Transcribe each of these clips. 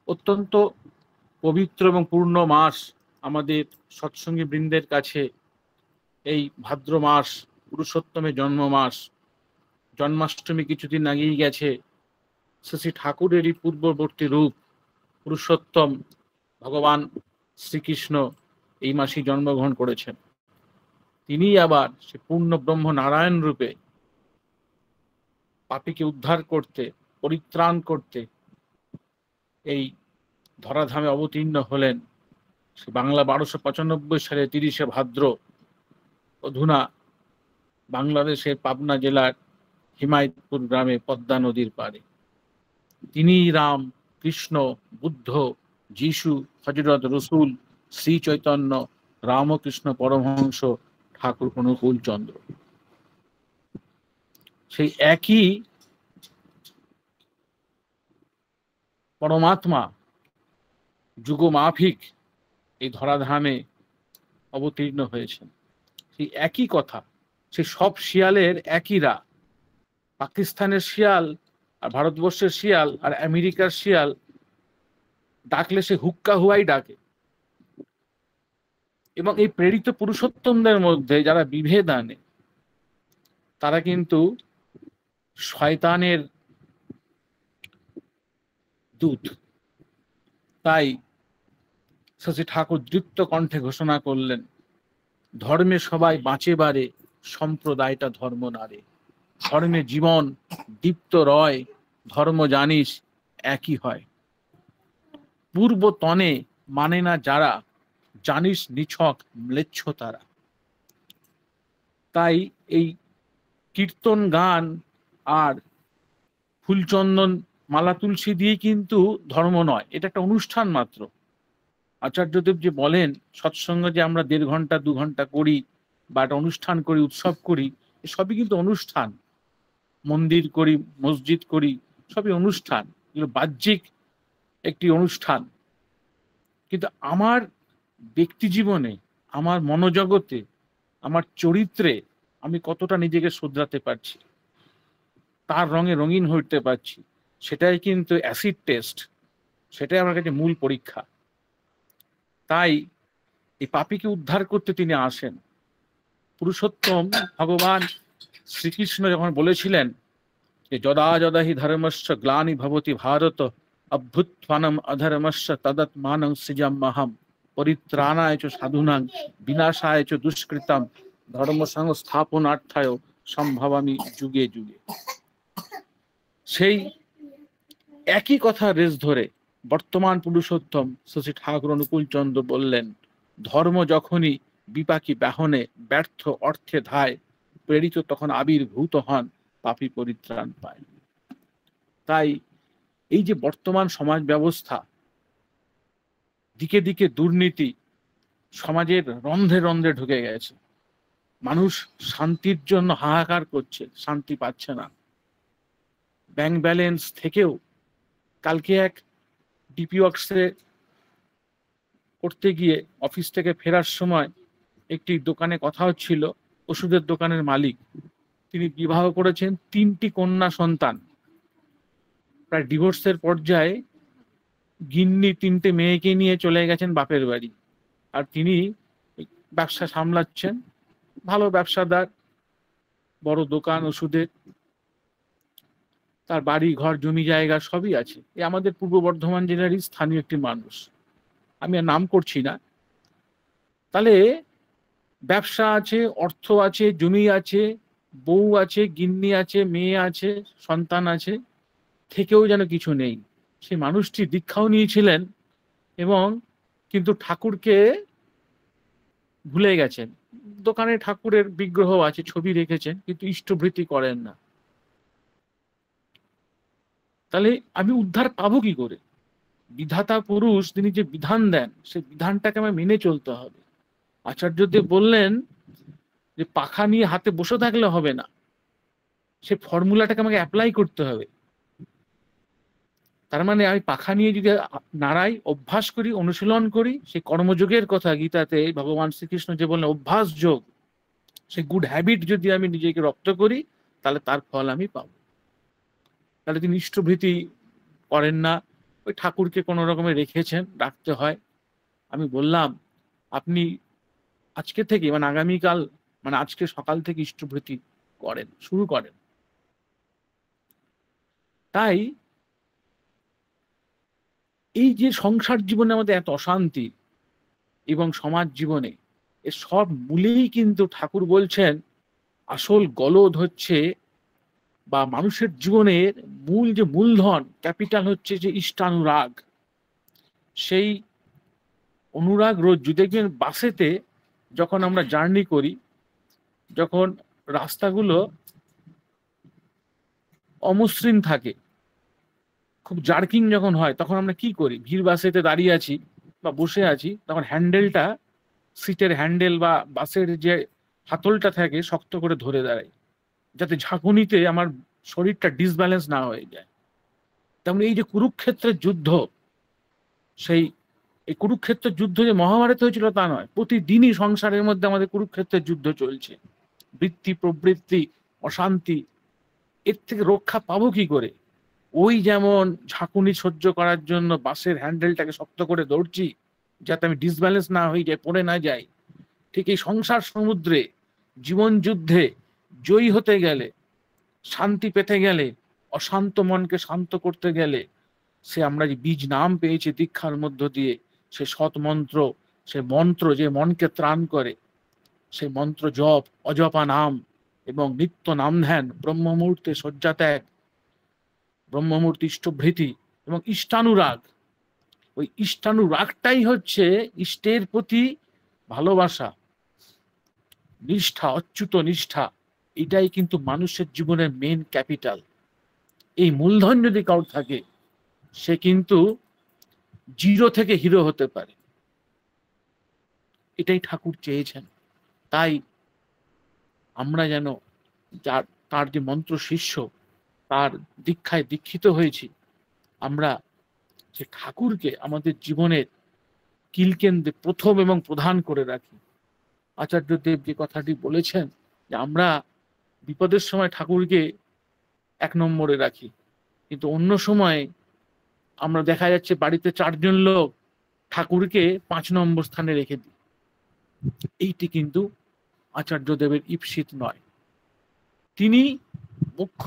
অত্যন্ত পবিত্র এবং পূর্ণ মাস আমাদের সৎসঙ্গী বৃন্দের কাছে। এই ভাদ্র মাস পুরুষোত্তমের জন্ম মাস। জন্মাষ্টমী কিছুদিন আগেই গেছে। শ্রী ঠাকুরেরই পূর্ববর্তী রূপ পুরুষোত্তম ভগবান শ্রীকৃষ্ণ এই মাসেই জন্মগ্রহণ করেছেন। তিনি আবার সে পূর্ণ ব্রহ্ম নারায়ণ রূপে পাপীকে উদ্ধার করতে, পরিত্রাণ করতে এই ধরাধামে অবতীর্ণ হলেন। বাংলা 1295 সালে 30শে ভাদ্র, অধুনা বাংলাদেশের পাবনা জেলার হিমায়তপুর গ্রামে পদ্মা নদীর পাড়ে। তিনি রাম, কৃষ্ণ, বুদ্ধ, যিশু, হযরত রসুল, শ্রী চৈতন্য, রামকৃষ্ণ পরমহংস, ঠাকুর অনুকূল চন্দ্র। সেই একই পরমাত্মা যুগমাফিক এই ধরাধামে অবতীর্ণ হয়েছেন। সেই একই কথা, সেই সব শিয়ালের একই রা। পাকিস্তানের শিয়াল আর ভারতবর্ষের শিয়াল আর আমেরিকার শিয়াল ডাকলে সে হুক্কা হুয়াই ডাকে। এবং এই প্রেরিত পুরুষোত্তমদের মধ্যে যারা বিভেদ আনে তারা কিন্তু শয়তানের দূত। তাই শ্রী ঠাকুর দৃপ্ত কণ্ঠে ঘোষণা করলেন, ধর্মে সবাই বাঁচে বারে, সম্প্রদায়টা ধর্ম নারে। ধর্মে জীবন দীপ্ত রয়, ধর্ম জানিস একই হয়। পূর্ব তনে মানে না যারা, জানিস নিছক ম্লেচ্ছ তারা। তাই এই কীর্তন গান আর ফুলচন্দন মালা তুলসী দিয়ে কিন্তু ধর্ম নয়, এটা একটা অনুষ্ঠান মাত্র। আচার্যদেব যে বলেন সৎসঙ্গ যে আমরা 1.5 ঘন্টা 2 ঘন্টা করি বা একটা অনুষ্ঠান করি, উৎসব করি, সবই কিন্তু অনুষ্ঠান। মন্দির করি, মসজিদ করি, সবই অনুষ্ঠান, এগুলো বাহ্যিক একটি অনুষ্ঠান। কিন্তু আমার ব্যক্তি জীবনে, আমার মনোজগতে, আমার চরিত্রে আমি কতটা নিজেকে শুধরাতে পারছি, তার রঙে রঙিন হইতে পারছি, সেটাই কিন্তু অ্যাসিড টেস্ট, সেটাই আমার কাছে মূল পরীক্ষা। তাই এই পাপীকে উদ্ধার করতে তিনি আসেন। পুরুষোত্তম ভগবান শ্রীকৃষ্ণ যখন বলেছিলেন যে যদা যদা হি ধর্মস্য গ্লানি ভবতি ভারত অভ্যুত্থানম অধর্মস্য তদাত্মানং সৃজাম্যহম পরিত্রাণায় চ সাধুনাং বিনাশায় চ দুষ্কৃতম ধর্ম সংস্থাপনার্থায় সম্ভবামি যুগে যুগে। সেই একই কথা রেশ ধরে বর্তমান পুরুষোত্তম শ্রী ঠাকুর অনুকূল চন্দ্র বললেন, ধর্ম যখনই বিপাকী বাহনে ব্যর্থ অর্থে ধায়, প্রেরিত তখন আবির্ভূত হন, পাপী পরিত্রাণ পায়। তাই এই যে বর্তমান সমাজ ব্যবস্থা, দিকে দিকে দুর্নীতি সমাজের রন্ধ্রে রন্ধ্রে ঢুকে গেছে। মানুষ শান্তির জন্য হাহাকার করছে, শান্তি পাচ্ছে না। ব্যাংক ব্যালেন্স থেকেও, কালকে এক ডিপি ওয়ার্কসে করতে গিয়ে অফিস থেকে ফেরার সময় একটি দোকানে কথা হচ্ছিল, ওষুধের দোকানের মালিক, তিনি বিবাহ করেছেন, 3টি কন্যা সন্তান, প্রায় ডিভোর্সের পর্যায়ে। গিন্নি 3টে মেয়েকে নিয়ে চলে গেছেন বাপের বাড়ি, আর তিনি ব্যবসা সামলাচ্ছেন। ভালো ব্যবসাদার, বড় দোকান ওষুধের, তার বাড়ি ঘর জমি জায়গা সবই আছে। এ আমাদের পূর্ব বর্ধমান জেলারই স্থানীয় একটি মানুষ, আমি আর নাম করছি না। তাহলে ব্যবসা আছে, অর্থ আছে, জমি আছে, বউ আছে, গিন্নি আছে, মেয়ে আছে, সন্তান আছে, থেকেও যেন কিছু নেই। সেই মানুষটি দীক্ষাও নিয়েছিলেন এবং কিন্তু ঠাকুরকে ভুলে গেছেন। দোকানে ঠাকুরের বিগ্রহ আছে, ছবি রেখেছেন, কিন্তু ইষ্টভৃতি করেন না। তাহলে আমি উদ্ধার পাবো কি করে? বিধাতা পুরুষ তিনি যে বিধান দেন, সেই বিধানটাকে আমার মেনে চলতে হবে। আচার্যদেব বললেন যে পাখা নিয়ে হাতে বসে থাকলে হবে না, সে ফর্মুলাটাকে আমাকে অ্যাপ্লাই করতে হবে। তার মানে আমি পাখা নিয়ে যদি নাড়াই, অভ্যাস করি, অনুশীলন করি, সেই কর্মযোগের কথা গীতাতে ভগবান শ্রীকৃষ্ণ যে বললেন অভ্যাস যোগ, সেই গুড হ্যাবিট যদি আমি নিজেকে রপ্ত করি, তাহলে তার ফল আমি পাবো। তাহলে তিনি ইষ্টভৃতি করেন না, ওই ঠাকুরকে কোনো রকমে রেখেছেন, রাখতে হয়। আমি বললাম আপনি আজকে থেকে মানে আগামীকাল মানে আজকে সকাল থেকে ইষ্টভৃতি করেন, শুরু করেন। তাই এই যে সংসার জীবনে আমাদের এত অশান্তি এবং সমাজ জীবনে, এর সব মূলেই কিন্তু ঠাকুর বলছেন আসল গলদ হচ্ছে বা মানুষের জীবনের মূল যে মূলধন ক্যাপিটাল হচ্ছে যে ইষ্টানুরাগ। সেই অনুরাগ রোজ দেখবেন বাসেতে যখন আমরা জার্নি করি, যখন রাস্তাগুলো অমসৃণ থাকে, খুব জার্কিং যখন হয়, তখন আমরা কি করি? ভিড় বাসেতে দাঁড়িয়ে আছি বা বসে আছি, তখন হ্যান্ডেলটা, সিটের হ্যান্ডেল বা বাসের যে হাতলটা থাকে শক্ত করে ধরে দাঁড়াই, যাতে ঝাঁকুনিতে আমার শরীরটা ডিসব্যালেন্স না হয়ে যায়। তেমন এই যে কুরুক্ষেত্রের যুদ্ধ, সেই এই কুরুক্ষেত্রের যুদ্ধ যে মহাভারত হয়েছিল তা নয়, প্রতিদিনই সংসারের মধ্যে আমাদের কুরুক্ষেত্রের যুদ্ধ চলছে। বৃত্তি প্রবৃত্তি, অশান্তি, এর থেকে রক্ষা পাবো কি করে? ওই যেমন ঝাঁকুনি সহ্য করার জন্য বাসের হ্যান্ডেলটাকে শক্ত করে ধরছি যাতে আমি ডিসব্যালেন্স না হয়ে যাই, পড়ে না যাই, ঠিক এই সংসার সমুদ্রে জীবন যুদ্ধে জয়ী হতে গেলে, শান্তি পেতে গেলে, অশান্ত মনকে শান্ত করতে গেলে, সে আমরা যে বীজ নাম পেয়েছি দীক্ষার মধ্য দিয়ে, সে সৎ মন্ত্র, সে মন্ত্র যে মনকে ত্রাণ করে, সেই মন্ত্র জপ, অজপা নাম এবং নিত্য নাম ধ্যান, ব্রহ্ম মুহূর্তে শয্যা ত্যাগ, ব্রহ্মমূর্তি ইষ্টভৃতি এবং ইষ্টানুরাগ। ওই ইষ্টানুরাগটাই হচ্ছে ইষ্টের প্রতি ভালোবাসা, নিষ্ঠা, অচ্যুত নিষ্ঠা। এটাই কিন্তু মানুষের জীবনের মেন ক্যাপিটাল। এই মূলধন যদি কারোর থাকে, সে কিন্তু জিরো থেকে হিরো হতে পারে। এটাই ঠাকুর চেয়েছেন। তাই আমরা যেন তার যে মন্ত্র শিষ্য, তার দীক্ষায় দীক্ষিত হয়েছি, আমরা যে ঠাকুরকে আমাদের জীবনের কিলকেন্দ্রে প্রথম এবং প্রধান করে রাখি। আচার্যদেব যে কথাটি বলেছেন যে আমরা বিপদের সময় ঠাকুরকে 1 নম্বরে রাখি, কিন্তু অন্য সময় আমরা দেখা যাচ্ছে বাড়িতে 4 জন লোক, ঠাকুরকে 5 নম্বর স্থানে রেখে দিই। এইটি কিন্তু আচার্যদেবের ঈপ্সিত নয়। তিনি মুখ্য,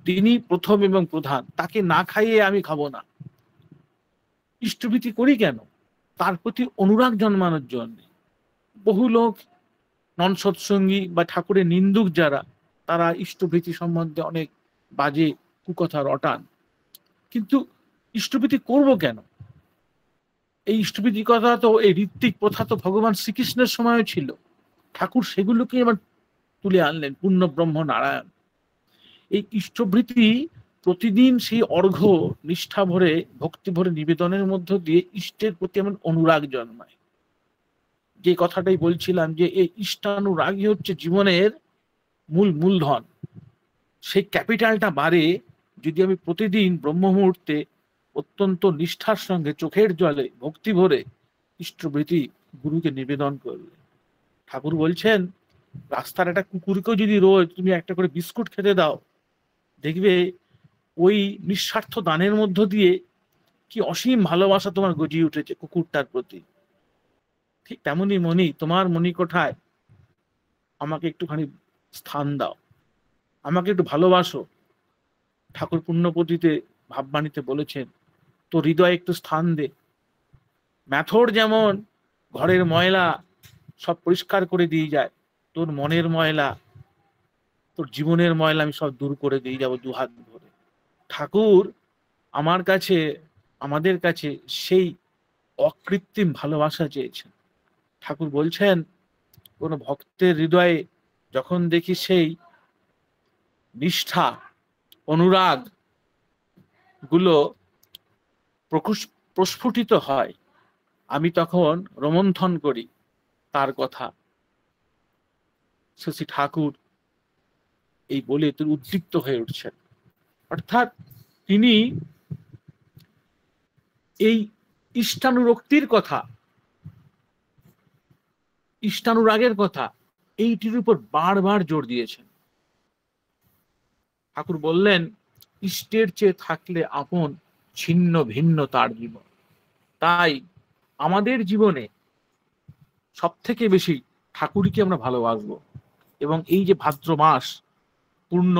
তিনি প্রথম এবং প্রধান, তাকে না খাইয়ে আমি খাবো না। ইষ্টভৃতি করি কেন? তার প্রতি অনুরাগ জন্মানোর জন্য। বহু লোক নন সৎসঙ্গী বা ঠাকুরের নিন্দুক যারা, তারা ইষ্টভৃতি সম্বন্ধে অনেক বাজে কুকথা রটান। কিন্তু ইষ্টভৃতি করব কেন? এই ইষ্টভৃতি কথা তো, এই ঋত্বিক প্রথা তো ভগবান শ্রীকৃষ্ণের সময়ও ছিল। ঠাকুর সেগুলোকে এবার তুলে আনলেন, পূর্ণ ব্রহ্ম নারায়ণ। এই ইষ্টভৃতি প্রতিদিন সেই অর্ঘ্য নিষ্ঠা ভরে, ভক্তি ভরে নিবেদনের মধ্য দিয়ে ইষ্টের প্রতি এমন অনুরাগ জন্মায়। যে কথাটাই বলছিলাম যে এই ইষ্টানুরাগই হচ্ছে জীবনের মূলধন। সেই ক্যাপিটালটা বাড়ে যদি আমি প্রতিদিন ব্রহ্ম মুহূর্তে অত্যন্ত নিষ্ঠার সঙ্গে চোখের জলে ভক্তি ভরে ইষ্টভৃতি গুরুকে নিবেদন করলে। ঠাকুর বলছেন রাস্তার একটা কুকুরকেও যদি রোজ তুমি একটা করে বিস্কুট খেতে দাও, দেখবে ওই নিঃস্বার্থ দানের মধ্য দিয়ে কি অসীম ভালোবাসা তোমার গজিয়ে উঠেছে কুকুরটার প্রতি। ঠিক তেমনই মনি, তোমার মণিকোঠায় আমাকে একটুখানি স্থান দাও, আমাকে একটু ভালোবাসো। ঠাকুর পুণ্যপতিতে ভাববাণীতে বলেছেন তোর হৃদয়ে একটু স্থান দে। ম্যাথর যেমন ঘরের ময়লা সব পরিষ্কার করে দিয়ে যায়, তোর মনের ময়লা, তোর জীবনের ময়লা আমি সব দূর করে দিয়ে যাবো 2 হাত ধরে। ঠাকুর আমার কাছে, আমাদের কাছে সেই অকৃত্রিম ভালোবাসা চেয়েছেন। ঠাকুর বলছেন কোন ভক্তের হৃদয়ে যখন দেখি সেই নিষ্ঠা, অনুরাগ গুলো প্রস্ফুটিত হয়, আমি তখন রোমন্থন করি তার কথা। শ্রী ঠাকুর এই বলে তিনি উদ্দীপ্ত হয়ে উঠছেন। অর্থাৎ তিনি এই ইষ্টানুরক্তির কথা, ইষ্টানুরাগের কথা, এইটির উপর বারবার জোর দিয়েছেন। ঠাকুর বললেন ইষ্টের চেয়ে থাকলে আপন ছিন্ন ভিন্ন তার জীবন। তাই আমাদের জীবনে সব থেকে বেশি ঠাকুরকে আমরা ভালোবাসবো। এবং এই যে ভাদ্র মাস, পূর্ণ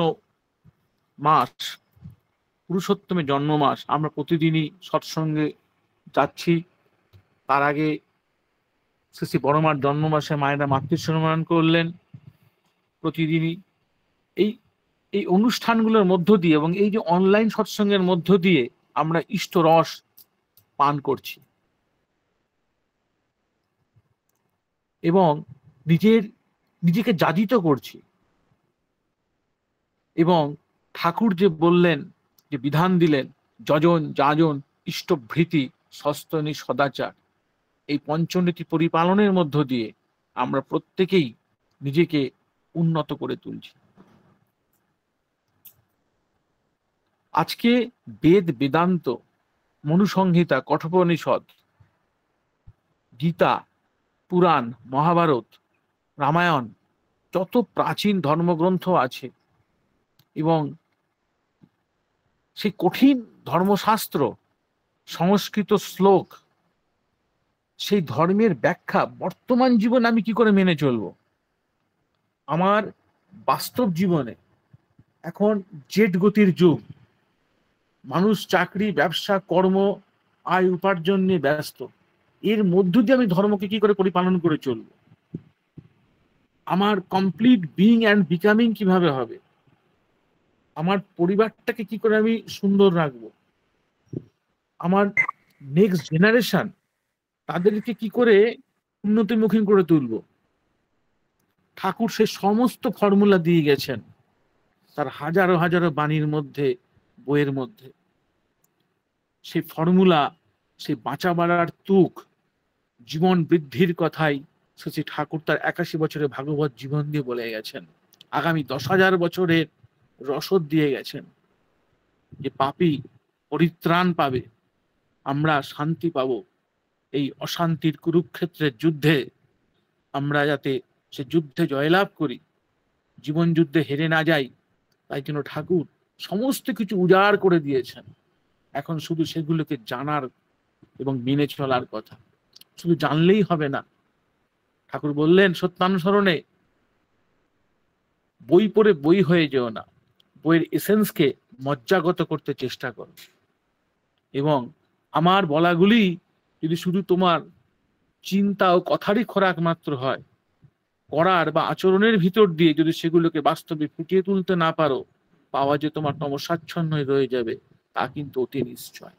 মাস, পুরুষোত্তমের জন্ম মাস, আমরা প্রতিদিনই সৎসঙ্গে যাচ্ছি। তার আগে শ্রী শ্রী বড় মার জন্ম মাসে মায়েরা মাতৃ সম্মান করলেন। প্রতিদিনই এই এই অনুষ্ঠানগুলোর মধ্য দিয়ে এবং এই যে অনলাইন সৎসঙ্গের মধ্য দিয়ে আমরা ইষ্ট রস পান করছি এবং নিজেকে যাজিত করছি। এবং ঠাকুর যে বললেন, যে বিধান দিলেন, যজন যাজন ইষ্টভৃতি সস্তনি সদাচার, এই পঞ্চনীতি পরিপালনের মধ্য দিয়ে আমরা প্রত্যেকেই নিজেকে উন্নত করে তুলছি। আজকে বেদ বেদান্ত, মনুসংহিতা, কঠোপনিষদ, গীতা, পুরাণ, মহাভারত, রামায়ণ, যত প্রাচীন ধর্মগ্রন্থ আছে এবং সেই কঠিন ধর্মশাস্ত্র, সংস্কৃত শ্লোক, সেই ধর্মের ব্যাখ্যা বর্তমান জীবনে আমি কি করে মেনে চলবো? আমার বাস্তব জীবনে এখন জেট গতির যুগ, মানুষ চাকরি, ব্যবসা, কর্ম, আয় উপার্জন নিয়ে ব্যস্ত। এর মধ্য দিয়ে আমি ধর্মকে কি করে পরিপালন করে চলবো? আমার কমপ্লিট বিইং অ্যান্ড বিকামিং কিভাবে হবে? আমার পরিবারটাকে কি করে আমি সুন্দর রাখবো? আমার নেক্সট জেনারেশন, তাদেরকে কি করে উন্নতিমুখী করে তুলবো? ঠাকুর সে সমস্ত ফর্মুলা দিয়ে গেছেন তার হাজারো হাজারো বাণীর মধ্যে, বইয়ের মধ্যে। সেই ফর্মুলা, সেই বাঁচা বাড়ার তুক, জীবন বৃদ্ধির কথাই শ্রী ঠাকুর তার 81 বছরের ভাগবত জীবন দিয়ে বলে গেছেন। আগামী 10,000 বছরের রসদ দিয়ে গেছেন যে পাপী পরিত্রাণ পাবে, আমরা শান্তি পাব। এই অশান্তির কুরুক্ষেত্রের যুদ্ধে আমরা যাতে সে যুদ্ধে জয়লাভ করি, জীবন যুদ্ধে হেরে না যাই, তাই জন্য ঠাকুর সমস্ত কিছু উজাড় করে দিয়েছেন। এখন শুধু সেগুলোকে জানার এবং মেনে চলার কথা। শুধু জানলেই হবে না। ঠাকুর বললেন সত্যানুসরণে বই পড়ে বই হয়ে যেও না, বইয়ের এসেন্সকে মজ্জাগত করতে চেষ্টা করো। এবং আমার বলাগুলি যদি শুধু তোমার চিন্তা ও কথারই খোরাক মাত্র হয়, করার বা আচরণের ভিতর দিয়ে যদি সেগুলোকে বাস্তবে ফুটিয়ে তুলতে না পারো, পাওয়া যে তোমার তমসাচ্ছন্ন রয়ে যাবে, তা কিন্তু অতি নিশ্চয়।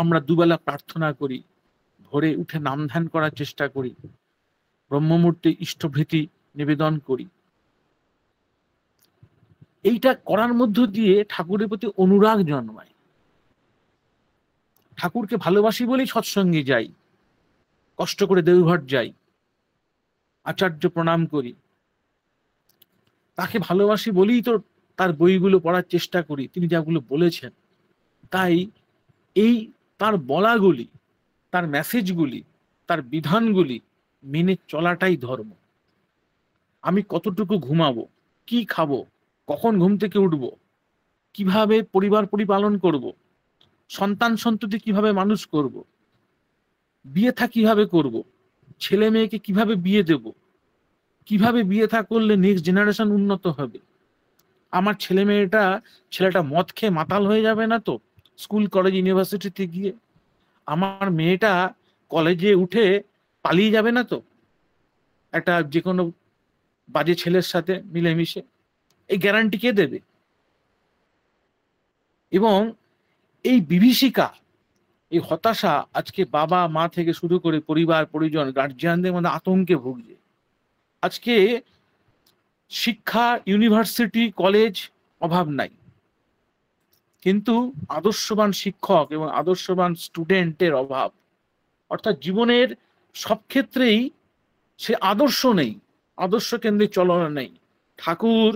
আমরা দুবেলা প্রার্থনা করি, ভোরে উঠে নাম ধ্যান করার চেষ্টা করি, ব্রহ্মমূর্তি ইষ্টভৃতি নিবেদন করি। এইটা করার মধ্য দিয়ে ঠাকুরের প্রতি অনুরাগ জন্মায়। ঠাকুরকে ভালোবাসি বলেই সৎসঙ্গে যাই, কষ্ট করে দেওঘর যাই, আচার্য প্রণাম করি। তাকে ভালোবাসি বলেই তো তার বইগুলো পড়ার চেষ্টা করি, তিনি যাগুলো বলেছেন। তাই এই তার বলাগুলি, তার মেসেজগুলি, তার বিধানগুলি মেনে চলাটাই ধর্ম। আমি কতটুকু ঘুমাবো, কি খাবো, কখন ঘুম থেকে উঠবো, কিভাবে পরিবার পরিপালন করব, সন্তান সন্ততি কিভাবে মানুষ করব, বিয়ে থা কিভাবে করব, ছেলে মেয়েকে কিভাবে বিয়ে দেব, কিভাবে বিয়ে থা করলে নেক্সট জেনারেশন উন্নত হবে, আমার ছেলেটা মদ খেয়ে মাতাল হয়ে যাবে না তো স্কুল কলেজ ইউনিভার্সিটিতে গিয়ে, আমার মেয়েটা কলেজে উঠে পালিয়ে যাবে না তো একটা যে কোনো বাজে ছেলের সাথে মিলেমিশে? এই গ্যারান্টি কে দেবে? এবং এই বিভীষিকা, এই হতাশা আজকে বাবা মা থেকে শুরু করে পরিবার পরিজন গার্জিয়ানদের মধ্যে আতঙ্কে ভুগছে। আজকে শিক্ষা, ইউনিভার্সিটি, কলেজ অভাব নাই, কিন্তু আদর্শবান শিক্ষক এবং আদর্শবান স্টুডেন্টের অভাব। অর্থাৎ জীবনের সব ক্ষেত্রেই সে আদর্শ নেই, আদর্শ কেন্দ্রিক চলনা নেই। ঠাকুর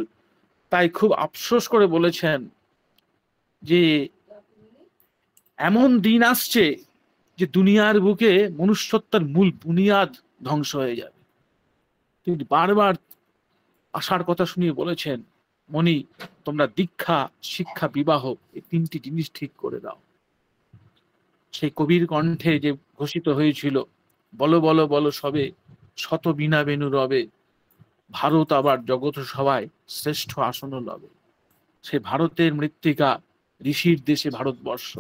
তাই খুব আফসোস করে বলেছেন যে এমন দিন আসছে যে দুনিয়ার বুকে মনুষ্যত্বের মূল বুনিয়াদ ধ্বংস হয়ে যাবে। তিনি বারবার আশার কথা শুনিয়ে বলেছেন মণি, তোমরা দীক্ষা, শিক্ষা, বিবাহ এই তিনটি জিনিস ঠিক করে দাও। সেই কবির কণ্ঠে যে ঘোষিত হয়েছিল, বলো বলো বলো সবে, শত বীণা বেণু রবে, ভারত আবার জগৎ সভায় শ্রেষ্ঠ আসন লবে। সে ভারতের মৃত্তিকা, ঋষির দেশে ভারতবর্ষ।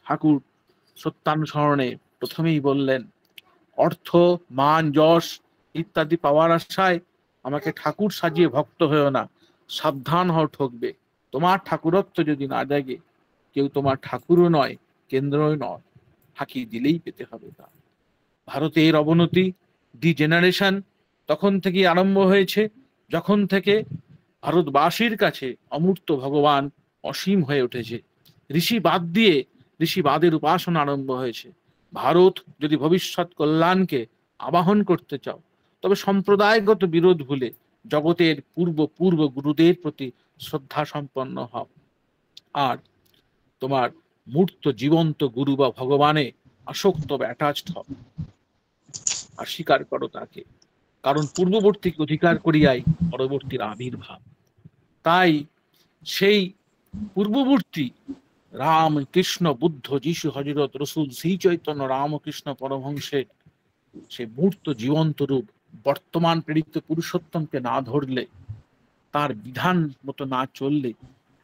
ঠাকুর সত্যানুসরণে প্রথমেই বললেন, অর্থ, মান, যশ ইত্যাদি পাওয়ার আশায় আমাকে ঠাকুর সাজিয়ে ভক্ত হয়েও না, সাবধান হও ঠকবে। তোমার ঠাকুরত্ব যদি না জাগে, কেউ তোমার ঠাকুরও নয়, কেন্দ্রই নয়, ফাঁকি দিলেই পেতে হবে তা। ভারতের অবনতি, দি জেনারেশন তখন থেকে আরম্ভ হয়েছে, যখন থেকে ভারতবাসীর কাছে অমূর্ত ভগবান অসীম হয়ে উঠেছে। ঋষি বাদ দিয়ে ঋষিবাদের উপাসনা আরম্ভ হয়েছে। ভারত যদি ভবিষ্যৎ কল্যাণকে আবাহন করতে চাও, তবে সম্প্রদায়গত বিরোধ ভুলে জগতের পূর্ব পূর্ব গুরুদের প্রতি শ্রদ্ধা সম্পন্ন হও। আর তোমার মূর্ত জীবন্ত গুরু বা ভগবানে আসক্ত বা অ্যাটাচড হও, আর স্বীকার করো তাকে, কারণ পূর্ববর্তীকে অধিকার করিয়াই পরবর্তীর আবির্ভাব। তাই সেই পূর্ববর্তী রাম, কৃষ্ণ, বুদ্ধ, যিশু, হযরত রসুল, শ্রী চৈতন্য রামকৃষ্ণ পরমহংসের সেই মূর্ত জীবন্ত রূপ বর্তমান প্রেরিত পুরুষোত্তমকে না ধরলে, তার বিধান মতো না চললে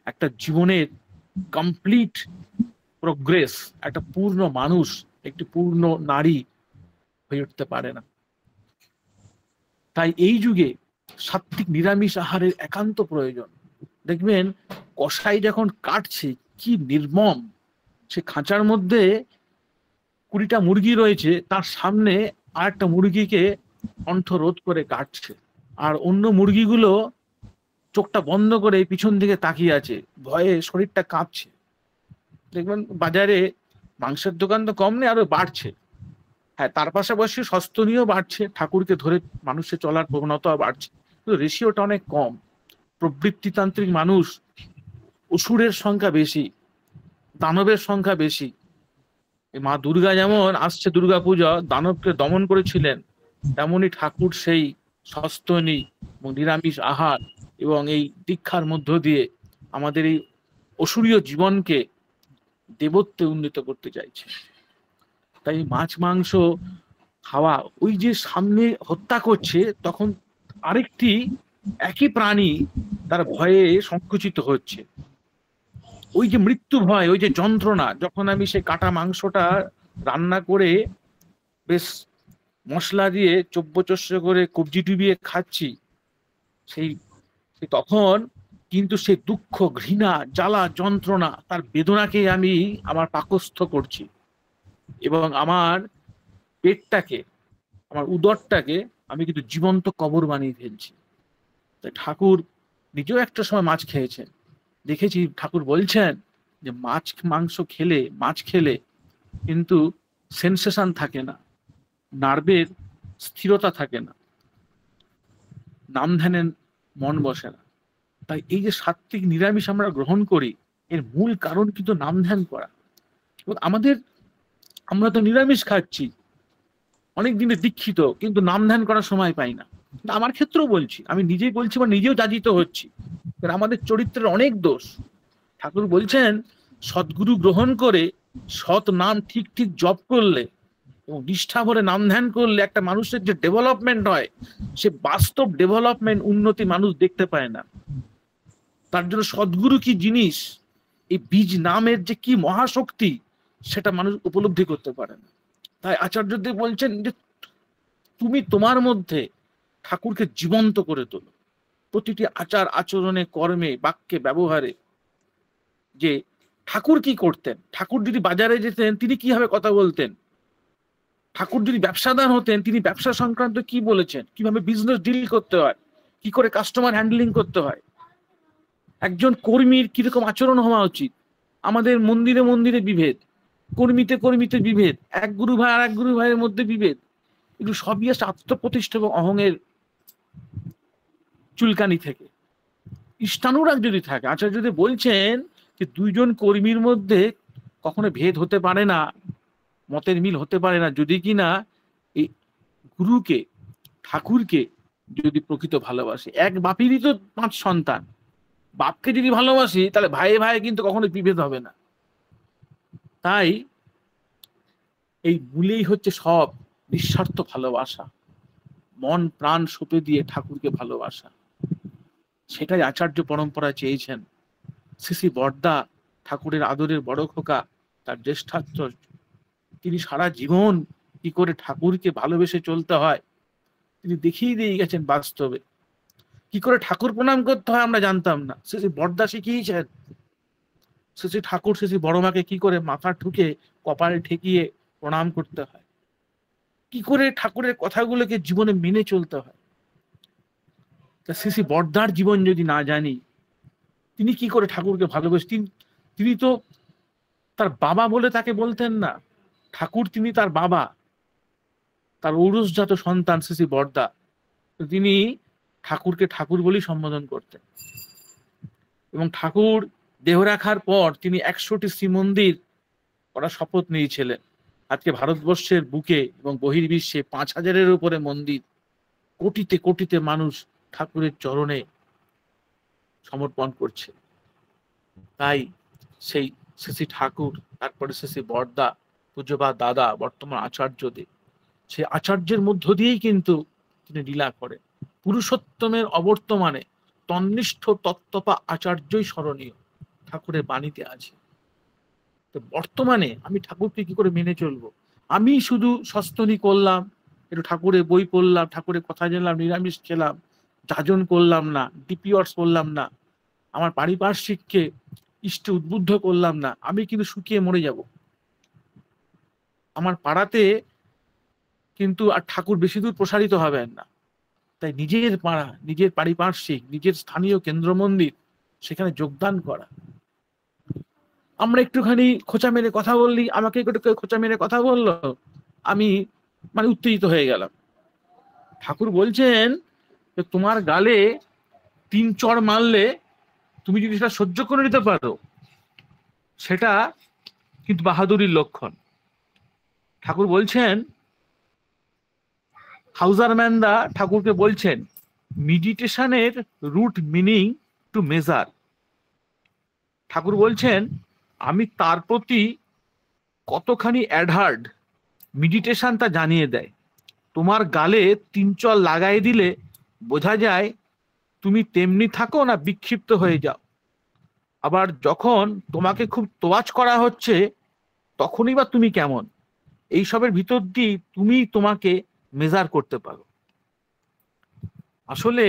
একটা জীবনের কমপ্লিট প্রোগ্রেস, একটা পূর্ণ মানুষ, একটি পূর্ণ নারী হয়ে উঠতে পারে না। তাই এই যুগে সাত্ত্বিক নিরামিষ আহারের একান্ত প্রয়োজন। দেখবেন কসাই যখন কাটছে, কি নির্মম, সে খাঁচার মধ্যে 20টা মুরগি রয়েছে, তার সামনে আর একটা মুরগিকে কণ্ঠ রোধ করে কাটছে, আর অন্য মুরগিগুলো চোখটা বন্ধ করে পিছন দিকে তাকিয়ে আছে, ভয়ে শরীরটা কাঁপছে। দেখবেন বাজারে মাংসের দোকান তো কম নেই, আরো বাড়ছে। হ্যাঁ, তার পাশাপাশি সস্তনীয় বাড়ছে, ঠাকুরকে ধরে মানুষের চলার প্রবণতা বাড়ছে, কিন্তু রেশিওটা অনেক কম। প্রবৃত্তিতান্ত্রিক মানুষ, অসুরের সংখ্যা বেশি, দানবের সংখ্যা বেশি। মা দুর্গা যেমন আসছে দুর্গা পূজা, দানবকে দমন করেছিলেন, তেমনি ঠাকুর সেই সস্তনী এবং নিরামিষ আহার এবং এই দীক্ষার মধ্য দিয়ে আমাদের এই অসুরীয় জীবনকে দেবত্বে উন্নীত করতে চাইছে। তাই মাছ মাংস খাওয়া, ওই যে সামনে হত্যা করছে, তখন আরেকটি একই প্রাণী তার ভয়ে সংকুচিত হচ্ছে। ওই যে মৃত্যু ভয়, ওই যে যন্ত্রণা, যখন আমি সেই কাটা মাংসটা রান্না করে বেশ মশলা দিয়ে চব্যচস্য করে কবজি ডুবিয়ে খাচ্ছি, সেই তখন কিন্তু সেই দুঃখ, ঘৃণা, জ্বালা, যন্ত্রণা, তার বেদনাকে আমি আমার পাকস্থ করছি, এবং আমার পেটটাকে, আমার উদরটাকে আমি কিন্তু জীবন্ত কবর বানিয়ে ফেলছি। তাই ঠাকুর নিজেও একটা সময় মাছ খেয়েছেন, দেখেছি ঠাকুর বলছেন যে মাছ খেলে কিন্তু সেন্সেশন থাকে না, নার্ভের স্থিরতা থাকে না, নাম ধ্যানে মন বসে না। তাই এই যে সাত্ত্বিক নিরামিষ আমরা গ্রহণ করি, এর মূল কারণ কিন্তু নাম ধ্যান করা। আমরা তো নিরামিষ খাচ্ছি, অনেক দিনে দীক্ষিত, কিন্তু নাম ধ্যান করার সময় পাই না। আমার ক্ষেত্রেও বলছি, আমি নিজেই বলছি বা নিজেও যাজিত হচ্ছি, আমাদের চরিত্রের অনেক দোষ। ঠাকুর বলছেন, সদ্গুরু গ্রহণ করে সৎ নাম ঠিক ঠিক জপ করলে এবং নিষ্ঠা ভরে নাম ধ্যান করলে একটা মানুষের যে ডেভেলপমেন্ট হয়, সে বাস্তব ডেভেলপমেন্ট, উন্নতি মানুষ দেখতে পায় না। তার জন্য সদ্গুরু কি জিনিস, এই বীজ নামের যে কি মহাশক্তি, সেটা মানুষ উপলব্ধি করতে পারে না। তাই আচার্যদেব বলছেন যে তুমি তোমার মধ্যে ঠাকুরকে জীবন্ত করে তোলো, প্রতিটি আচার আচরণে, কর্মে, বাক্যে, ব্যবহারে। যে ঠাকুর কি করতেন, ঠাকুর যদি বাজারে যেতেন তিনি কিভাবে কথা বলতেন, ঠাকুর যদি ব্যবসাদার হতেন তিনি ব্যবসা সংক্রান্ত কি বলেছেন, কিভাবে বিজনেস ডিল করতে হয়, কি করে কাস্টমার হ্যান্ডলিং করতে হয়, একজন কর্মীর কিরকম আচরণ হওয়া উচিত। আমাদের মন্দিরে মন্দিরে বিভেদ, কর্মীতে বিভেদ, এক গুরু ভাই আর এক গুরু ভাইয়ের মধ্যে বিভেদ, এগুলো সবই আসে আত্মপ্রতিষ্ঠা এবং অহংয়ের চুলকানি থেকে। ইষ্টানুরাগ যদি থাকে, আচার্য যদি বলছেন যে দুইজন কর্মীর মধ্যে কখনো ভেদ হতে পারে না, মতের মিল হতে পারে না, যদি কিনা এই গুরুকে, ঠাকুরকে যদি প্রকৃত ভালোবাসে। এক বাপেরই তো 5 সন্তান, বাপকে যদি ভালোবাসি তাহলে ভাইয়ে ভাইয়ে কিন্তু কখনো বিভেদ হবে না। তাই এই মূলেই হচ্ছে সব, নিঃস্বার্থ ভালোবাসা, মন প্রাণ সঁপে দিয়ে ঠাকুরকে ভালোবাসা। সেটাই আচার্য পরম্পরা চেয়েছেন। শ্রী শ্রী বরদা ঠাকুরের আদরের বড় খোকা, তার জ্যেষ্ঠাত্র, তিনি সারা জীবন কি করে ঠাকুরকে ভালোবেসে চলতে হয় তিনি দেখিয়ে দিয়ে গেছেন বাস্তবে। কি করে ঠাকুর প্রণাম করতে হয় আমরা জানতাম না, শ্রী শ্রী বরদা শিখিয়েছেন। শ্রী শ্রী ঠাকুর শ্রী শ্রী বড় মাকে কি করে মাথা ঠুকে কপালে ঠেকিয়ে প্রণাম করতে হয়, কি করে ঠাকুরের কথাগুলোকে জীবনে মেনে চলতে হয়। শ্রী শ্রী বরদার জীবন যদি না জানি, তিনি কি করে ঠাকুরকে ভালোবাসতেন। তিনি তো তার বাবা বলে তাকে বলতেন না, ঠাকুর তিনি তার বাবা, তার ঔরসজাত সন্তান শ্রী শ্রী বরদা, তিনি ঠাকুরকে ঠাকুর বলেই সম্বোধন করতেন। এবং ঠাকুর দেহ রাখার পর তিনি 100টি শ্রীমন্দির করার শপথ নিয়েছিলেন। আজকে ভারতবর্ষের বুকে এবং বহির্বিশ্বে 5000-এর উপরে মন্দির, কোটিতে কোটিতে মানুষ ঠাকুরের চরণে সমর্পণ করছে। তাই সেই শ্রী শ্রী ঠাকুর, তারপরে শ্রী শ্রী বরদা, পূজ্যপাদ দাদা, বর্তমান আচার্যদেব, সেই আচার্যের মধ্য দিয়েই কিন্তু তিনি লীলা করেন। পুরুষোত্তমের অবর্তমানে তন্নিষ্ঠ তত্ত্বপা আচার্যই স্মরণীয়, ঠাকুরের বাণীতে আছে। তো বর্তমানে আমি ঠাকুরকে কি করে মেনে চলবো? আমি শুধু সস্তনী করলাম, একটু ঠাকুরের বই পড়লাম, ঠাকুরের কথা জানলাম, নিরামিষ খেলাম, যাজন করলাম না, ডিপিওয়ার্স করলাম না, আমার পারিপার্শ্বিককে ইষ্টে উদ্বুদ্ধ করলাম না, আমি কিন্তু শুকিয়ে মরে যাব। আমার পাড়াতে কিন্তু আর ঠাকুর বেশি দূর প্রসারিত হবেন না। তাই নিজের পাড়া, নিজের পারিপার্শ্বিক, নিজের স্থানীয় কেন্দ্র মন্দির, সেখানে যোগদান করা। আমরা একটুখানি খোঁচা মেরে কথা বললি, আমাকে একটু খোঁচা মেরে কথা বললো, আমি মানে উত্তেজিত হয়ে গেলাম। ঠাকুর বলছেন যে তোমার গালে 3 চড় মারলে তুমি যদি সেটা সহ্য করে নিতে পারো, সেটা কিন্তু বাহাদুরির লক্ষণ। ঠাকুর বলছেন, হাউজারম্যানদা ঠাকুরকে বলছেন, মেডিটেশনের রুট মিনিং টু মেজার। ঠাকুর বলছেন আমি তার প্রতি কতখানি অ্যাডহার্ড, মেডিটেশন তা জানিয়ে দেয়। তোমার গালে 3 চড় লাগাই দিলে বোঝা যায় তুমি তেমনি থাকো না বিক্ষিপ্ত হয়ে যাও। আবার যখন তোমাকে খুব তোয়াজ করা হচ্ছে তখনই বা তুমি কেমন, এইসবের ভিতর দিয়ে তুমি তোমাকে মেজার করতে পারো। আসলে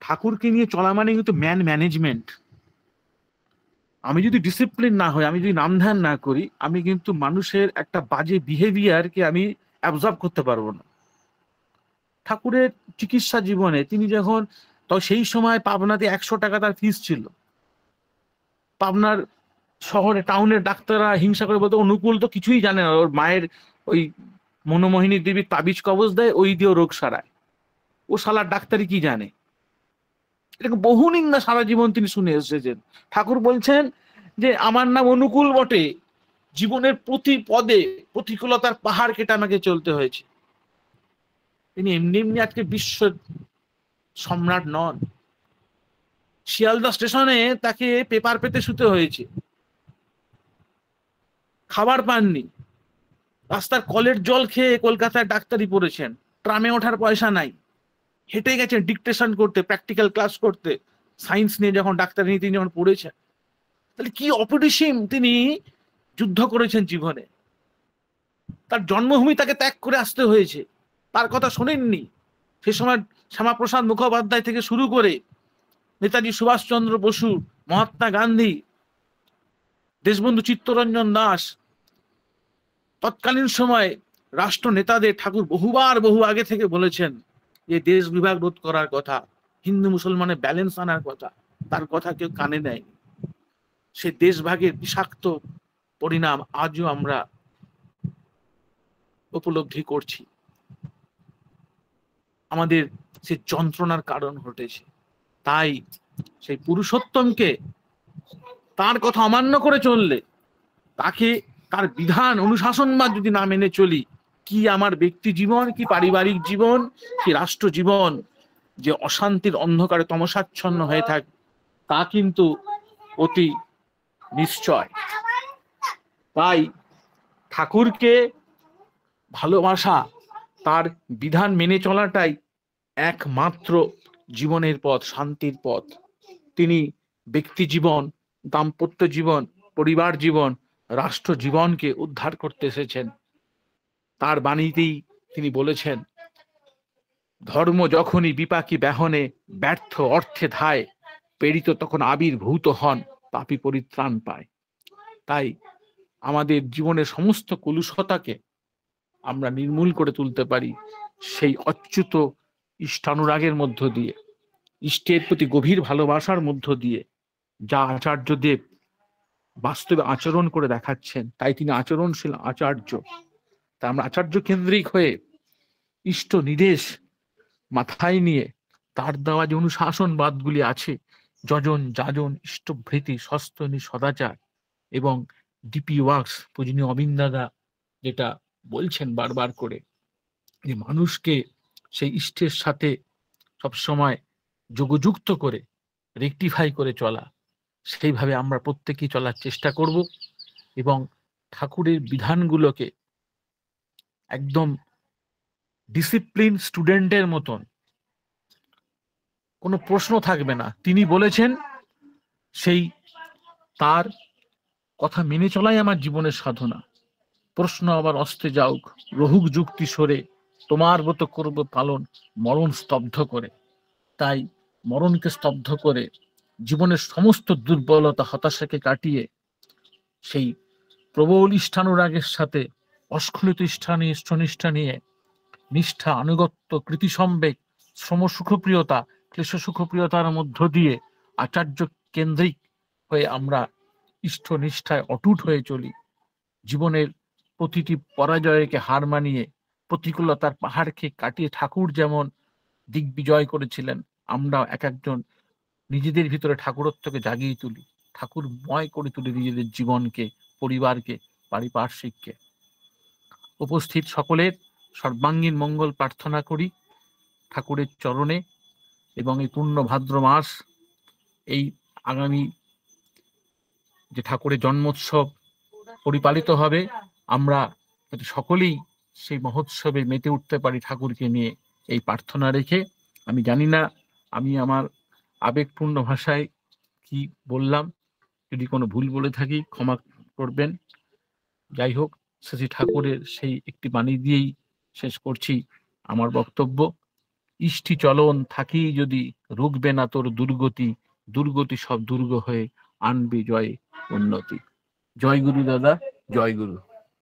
ঠাকুরকে নিয়ে চলা মানে কিন্তু ম্যানেজমেন্ট। আমি যদি ডিসিপ্লিন না হই, আমি যদি নাম ধ্যান না করি, আমি কিন্তু মানুষের একটা বাজে বিহেভিয়ারকে আমি অ্যাবজর্ব করতে পারবো না। ঠাকুরের চিকিৎসা জীবনে তিনি যখন, তো সেই সময় পাবনাতে 100 টাকা তার ফিস ছিল। পাবনার শহরে টাউনের ডাক্তাররা হিংসা করে বলতো অনুকূল তো কিছুই জানে না, ওর মায়ের ওই মনোমোহিনী দেবীর তাবিজ কবজ দেয়, ওই দিয়ে রোগ সারায়, ও শালার ডাক্তারি কি জানে। এরকম বহু নিন্দা সারা জীবন তিনি শুনে এসেছেন। ঠাকুর বলছেন যে আমার নাম অনুকূল বটে, জীবনের প্রতি পদে প্রতিকূলতার পাহাড় কেটে আমাকে চলতে হয়েছে। তিনি এমনি এমনি আজকে বিশ্ব সম্রাট নন। শিয়ালদা স্টেশনে তাকে পেপার পেতে শুতে হয়েছে, খাবার পাননি, রাস্তার কলের জল খেয়ে কলকাতায় ডাক্তারি পড়েছেন, ট্রামে ওঠার পয়সা নাই, হেঁটে গেছেন ডিকটেশন করতে, প্র্যাকটিক্যাল ক্লাস করতে, সায়েন্স নিয়ে যখন ডাক্তারি নিয়ে তিনি যখন পড়েছেন। তাহলে কি অপরিসীম তিনি যুদ্ধ করেছেন জীবনে। তার জন্মভূমি তাকে ত্যাগ করে আসতে হয়েছে, তার কথা শোনেননি। সে সময় শ্যামাপ্রসাদ মুখোপাধ্যায় থেকে শুরু করে নেতাজি সুভাষচন্দ্র বসু, মহাত্মা গান্ধী, দেশবন্ধু চিত্তরঞ্জন দাস, তৎকালীন সময় রাষ্ট্র নেতাদের ঠাকুর বহু আগে থেকে বলেছেন যে দেশ বিভাগ রোধ করার কথা, হিন্দু মুসলমানের ব্যালেন্স আনার কথা, তার কথা কেউ কানে দেয়নি। সে দেশভাগের বিষাক্ত পরিণাম আজও আমরা উপলব্ধি করছি। আমাদের সে যন্ত্রণার কারণ ঘটেছে। তাই সেই পুরুষোত্তমকে, তার কথা অমান্য করে চললে, তাকে তার বিধান অনুশাসন বা যদি না মেনে চলি, কি আমার ব্যক্তি জীবন, কি পারিবারিক জীবন, কি রাষ্ট্র জীবন যে অশান্তির অন্ধকারে তমসাচ্ছন্ন হয়ে তা কিন্তু অতি নিশ্চয়। তাই ঠাকুরকে ভালোবাসা, তার বিধান মেনে চলাটাই একমাত্র জীবনের পথ, শান্তির পথ। তিনি ব্যক্তি জীবন, দাম্পত্য জীবন, পরিবার জীবন, রাষ্ট্র জীবনকে উদ্ধার করতে এসেছেন। তার বাণীতেই তিনি বলেছেন, ধর্ম যখনই বিপাকী ব্যাহনে ব্যর্থ অর্থে ধায়, প্রেরিত তখন আবির্ভূত হন, পাপী পরিত্রাণ পায়। তাই আমাদের জীবনের সমস্ত কলুষতাকে আমরা নির্মূল করে তুলতে পারি সেই অচ্যুত ইষ্টানুরাগের মধ্য দিয়ে, ইষ্টের প্রতি গভীর ভালোবাসার মধ্য দিয়ে, যা আচার্যদেব বাস্তবে আচরণ করে দেখাচ্ছেন। তাই তিনি আচরণশীল আচার্য। তা আমরা আচার্য কেন্দ্রিক হয়ে ইষ্ট নির্দেশ মাথায় নিয়ে তার দেওয়া যে অনুশাসনবাদগুলি আছে, যজন যাজন ইষ্টভৃতি সস্তনি সদাচার এবং ডিপি ওয়ার্কস, পূজনীয় অবিন দাদা যেটা বলছেন বারবার করে, যে মানুষকে সেই ইষ্টের সাথে সবসময় যোগযুক্ত করে রেকটিফাই করে চলা, সেইভাবে আমরা প্রত্যেকেই চলার চেষ্টা করব এবং ঠাকুরের বিধানগুলোকে একদম ডিসিপ্লিন স্টুডেন্টের মতন, কোনো প্রশ্ন থাকবে না। তিনি বলেছেন সেই তার কথা মেনে চলাই আমার জীবনের সাধনা। প্রশ্ন আবার অস্তে যাউক, রহুক যুক্তি সরে, তোমার মতো করব পালন মরণ স্তব্ধ করে। তাই মরণকে স্তব্ধ করে জীবনের সমস্ত দুর্বলতা হতাশাকে কাটিয়ে সেই প্রবল ইষ্ঠানুরাগের সাথে অস্খলিত ইষ্টনিষ্ঠা নিয়ে নিষ্ঠা, আনুগত্য, কৃতিসম্বেগ, শ্রম সুখপ্রিয়তা, ক্লেশ সুখপ্রিয়তার মধ্য দিয়ে আচার্য কেন্দ্রিক হয়ে আমরা ইষ্ট নিষ্ঠায় অটুট হয়ে চলি। জীবনের প্রতিটি পরাজয়কে হার মানিয়ে প্রতিকূলতার পাহাড়কে কাটিয়ে ঠাকুর যেমন দিগ্বিজয় করেছিলেন, আমরা এক একজন নিজেদের ভিতরে ঠাকুরত্বকে জাগিয়ে তুলি, ঠাকুরময় করে তুলি নিজেদের জীবনকে, পরিবারকে, পারিপার্শ্বিককে। উপস্থিত সকলের সর্বাঙ্গীন মঙ্গল প্রার্থনা করি ঠাকুরের চরণে। এবং এই পূর্ণ ভাদ্র মাস, এই আগামী যে ঠাকুরের জন্মোৎসব পরিপালিত হবে, আমরা যাতে সকলেই সেই মহোৎসবে মেতে উঠতে পারি ঠাকুরকে নিয়ে, এই প্রার্থনা রেখে, আমি জানি না আমি আমার আবেগপূর্ণ ভাষায় কি বললাম, যদি কোনো ভুল বলে থাকি ক্ষমা করবেন। যাই হোক, শ্রী ঠাকুরের সেই একটি বাণী দিয়েই শেষ করছি আমার বক্তব্য। ইষ্টি চলন থাকি যদি, রুখবে না তোর দুর্গতি, দুর্গতি সব দুর্গ হয়ে আনবে জয় উন্নতি। জয় গুরু দাদা, জয় গুরু।